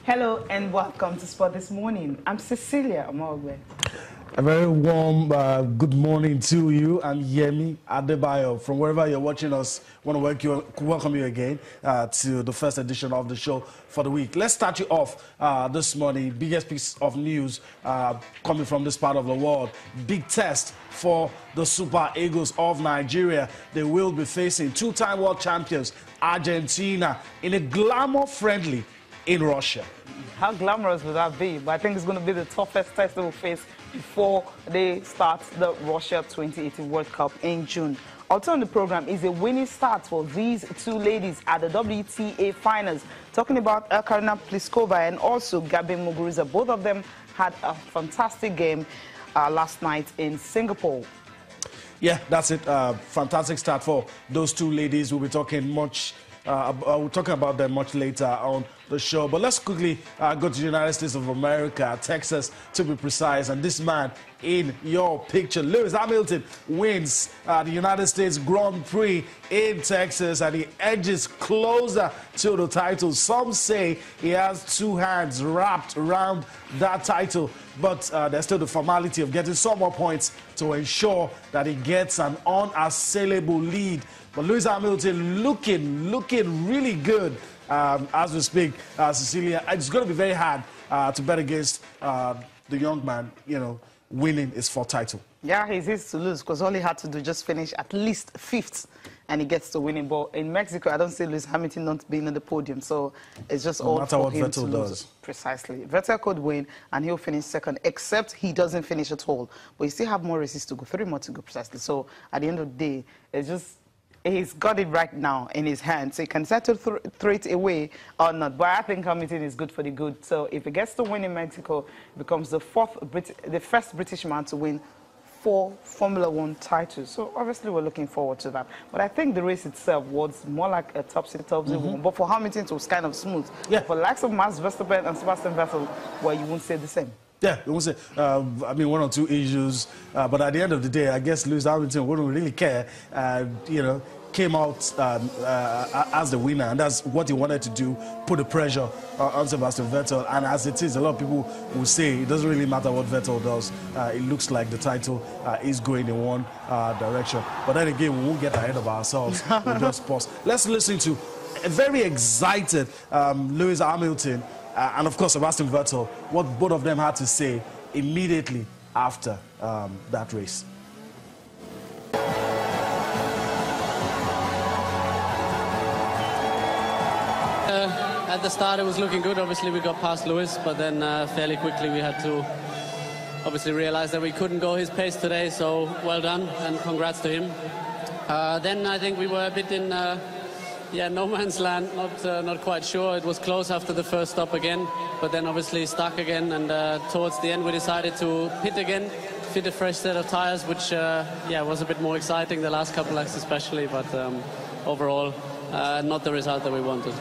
Hello and welcome to Sport This Morning. I'm Cecilia Amogbe. A very warm good morning to you. I'm Yemi Adebayo. From wherever you're watching us, I want to welcome you again to the first edition of the show for the week. Let's start you off this morning. Biggest piece of news coming from this part of the world. Big test for the Super Eagles of Nigeria. They will be facing two-time world champions Argentina in a glamour-friendly in Russia. How glamorous would that be? But I think it's going to be the toughest test they will face before they start the Russia 2018 World Cup in June. Also on the program is a winning start for these two ladies at the WTA finals. Talking about Karina Pliskova and also Gabi Muguruza. Both of them had a fantastic game last night in Singapore. Yeah, that's it. Fantastic start for those two ladies. We'll be talking much. We're talking about them much later on the show. But let's quickly go to the United States of America, Texas to be precise. And this man in your picture, Lewis Hamilton, wins the United States Grand Prix in Texas, and he edges closer to the title. Some say he has two hands wrapped around that title, but there's still the formality of getting some more points to ensure that he gets an unassailable lead. But Lewis Hamilton looking really good as we speak, Cecilia. It's going to be very hard to bet against the young man, you know, winning his fourth title. Yeah, he's easy to lose because all he had to do just finish at least fifth and he gets to winning. But in Mexico, I don't see Lewis Hamilton not being on the podium, so it's just all for him to lose. Precisely. Vettel could win and he'll finish second, except he doesn't finish at all. But you still have more races to go, 3 more to go precisely. So at the end of the day, it's just... he's got it right now in his hands, so he can decide to throw it away or not. But I think Hamilton is good for the good. So if he gets to win in Mexico, he becomes the first British man to win 4 Formula 1 titles. So obviously we're looking forward to that. But I think the race itself was more like a topsy-turvy one. But for Hamilton, it was kind of smooth. Yeah. For the likes of Max Verstappen and Sebastian Vettel, well, you won't say the same. Yeah, it was, I mean, 1 or 2 issues, but at the end of the day, I guess Lewis Hamilton wouldn't really care, you know, came out as the winner, and that's what he wanted to do, put the pressure on Sebastian Vettel. And as it is, a lot of people will say it doesn't really matter what Vettel does. It looks like the title is going in one direction. But then again, we won't get ahead of ourselves. We'll just pause. Let's listen to a very excited Lewis Hamilton and, of course, Sebastian Vettel, what both of them had to say immediately after that race. At the start, it was looking good. Obviously, we got past Lewis, but then fairly quickly we had to obviously realize that we couldn't go his pace today, so well done and congrats to him. Then I think we were a bit in... yeah, no man's land, not quite sure. It was close after the first stop again, but then obviously stuck again, and towards the end we decided to pit again, fit a fresh set of tires, which yeah, was a bit more exciting the last couple laps especially, but overall not the result that we wanted.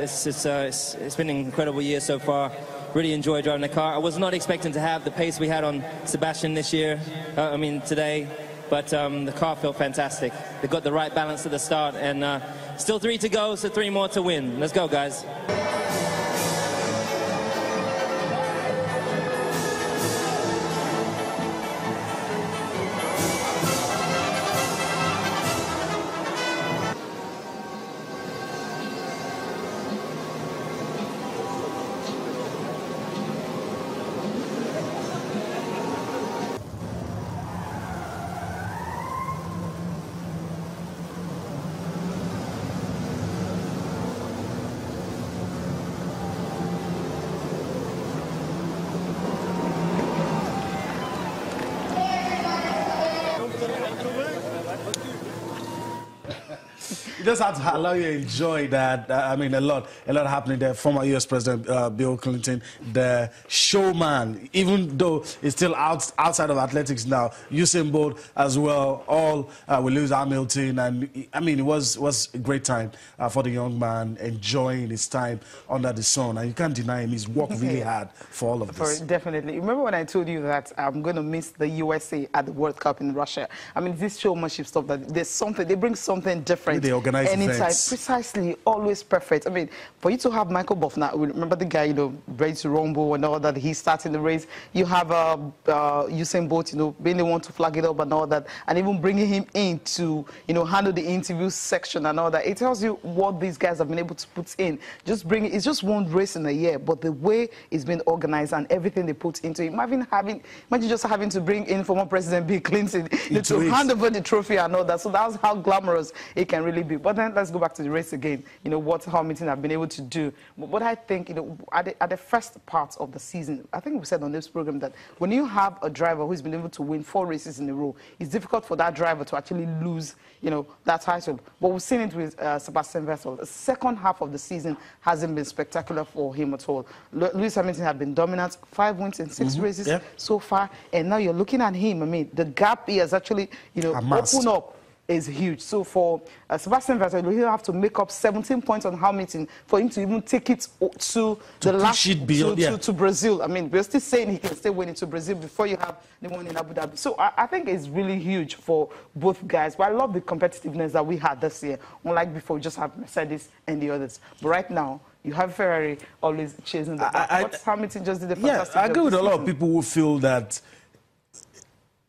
It's been an incredible year so far. Really enjoyed driving the car. I was not expecting to have the pace we had on Sebastian this year, today, but the car felt fantastic. They got the right balance at the start, and still 3 to go, so 3 more to win. Let's go, guys. You just have to allow you to enjoy that. I mean, a lot happening there. Former U.S. President Bill Clinton, the showman, even though he's still outside of athletics now. Usain Bolt as well. All with Lewis Hamilton, and I mean, it was a great time for the young man, enjoying his time under the sun. And you can't deny him; he's worked really hard for all of this. Definitely. Remember when I told you that I'm going to miss the USA at the World Cup in Russia? I mean, this showmanship stuff, that there's something, they bring something different. They organize anytime. Events. Precisely, always perfect. I mean, for you to have Michael Buffner, remember the guy, you know, ready to rumble and all that, he's starting the race. You have Usain Bolt, you know, being the one to flag it up and all that, and even bringing him in to, you know, handle the interview section and all that. It tells you what these guys have been able to put in. Just bring it. It's just one race in a year, but the way it's been organized and everything they put into it. Imagine just having to bring in former President Bill Clinton to hand over the trophy and all that. So that's how glamorous it can really be. But then let's go back to the race again. You know, what Hamilton have been able to do. But I think, you know, at the first part of the season, I think we said on this program that when you have a driver who's been able to win 4 races in a row, it's difficult for that driver to actually lose, you know, that title. But we've seen it with Sebastian Vettel. The second half of the season hasn't been spectacular for him at all. Lewis Hamilton had been dominant, 5 wins in 6 races so far, and now you're looking at him. I mean, the gap he has actually, you know, opened up is huge. So for Sebastian Vettel, he'll have to make up 17 points on Hamilton for him to even take it to the last to Brazil. I mean, we're still saying he can still win it to Brazil before you have the one in Abu Dhabi. So I think it's really huge for both guys. But I love the competitiveness that we had this year. Unlike before, we just have Mercedes and the others. But right now, you have Ferrari always chasing the back. But Hamilton just did a fantastic job. I agree with a lot of people who feel that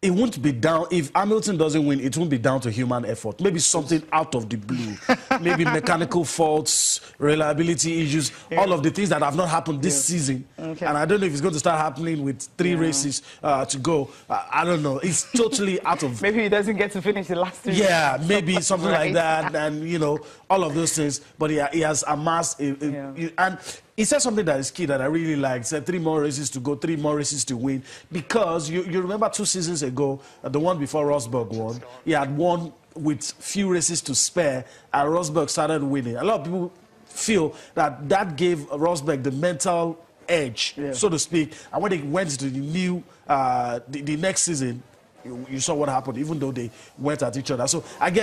it won't be down, if Hamilton doesn't win, it won't be down to human effort. Maybe something out of the blue. Maybe mechanical faults, reliability issues, all of the things that have not happened this season. And I don't know if it's going to start happening with 3 races to go. I don't know. It's totally out of... Maybe he doesn't get to finish the last 3 races. Maybe something like that. And, you know, all of those things. But he has amassed... And he said something that is key that I really liked. He said 3 more races to go, 3 more races to win. Because you remember 2 seasons ago, the one before Rosberg won, he had won with few races to spare, and Rosberg started winning. A lot of people feel that that gave Rosberg the mental edge, so to speak. And when they went to the new, the next season, you saw what happened, even though they went at each other. So I guess